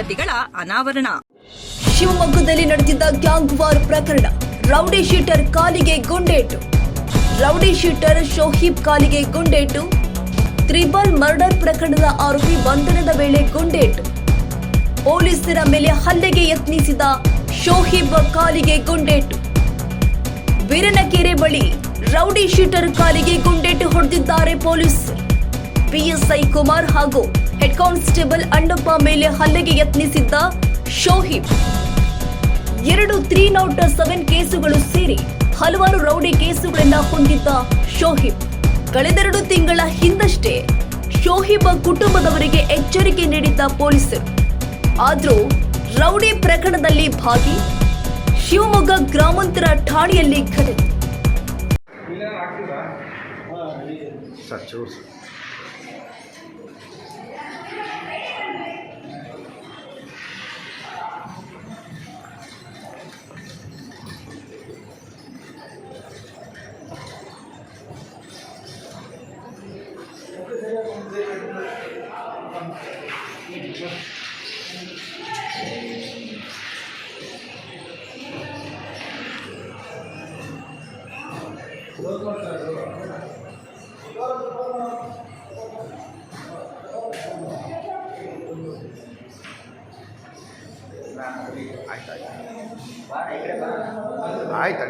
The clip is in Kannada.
ಸಂಗತಿಗಳ ಅನಾವರಣ. ಶಿವಮೊಗ್ಗದಲ್ಲಿ ನಡೆದಿದ್ದ ಗ್ಯಾಂಗ್ ವಾರ್ ಪ್ರಕರಣ. ರೌಡಿ ಶೀಟರ್ ಕಾಲಿಗೆ ಗುಂಡೇಟು. ರೌಡಿ ಶೀಟರ್ ಶೋಹಿಬ್ ಕಾಲಿಗೆ ಗುಂಡೇಟು. ತ್ರಿಬಲ್ ಮರ್ಡರ್ ಪ್ರಕರಣದ ಆರೋಪಿ ಬಂಧನದ ವೇಳೆ ಗುಂಡೇಟು. ಪೊಲೀಸರ ಮೇಲೆ ಹಲ್ಲೆಗೆ ಯತ್ನಿಸಿದ ಶೋಹಿಬ್ ಕಾಲಿಗೆ ಗುಂಡೇಟು. ವೀರನಕೆರೆ ಬಳಿ ರೌಡಿ ಶೀಟರ್ ಕಾಲಿಗೆ ಗುಂಡೇಟು ಹೊಡೆದಿದ್ದಾರೆ ಪೊಲೀಸರು. ಪಿಎಸ್ಐ ಕುಮಾರ್ ಹಾಗೂ ಹೆಡ್ ಕಾನ್ಸ್ಟೇಬಲ್ ಅಣ್ಣಪ್ಪ ಮೇಲೆ ಹಲ್ಲೆಗೆ ಯತ್ನಿಸಿದ್ದ ಶೋಹಿಬ್. 2 307 ಕೇಸುಗಳು ಸೇರಿ ಹಲವಾರು ರೌಡಿ ಕೇಸುಗಳನ್ನ ಹೊಂದಿದ್ದ ಶೋಹಿಬ್ ಕಳೆದ 2 ತಿಂಗಳ ಹಿಂದಷ್ಟೇ ಶೋಹಿಬ್ ಕುಟುಂಬದವರಿಗೆ ಎಚ್ಚರಿಕೆ ನೀಡಿದ್ದ ಪೊಲೀಸರು. ಆದರೂ ರೌಡಿ ಪ್ರಕರಣದಲ್ಲಿ ಭಾಗಿ. ಶಿವಮೊಗ್ಗ ಗ್ರಾಮಾಂತರ ಠಾಣೆಯಲ್ಲಿ ಘಟನೆ. ಆಯ್ತು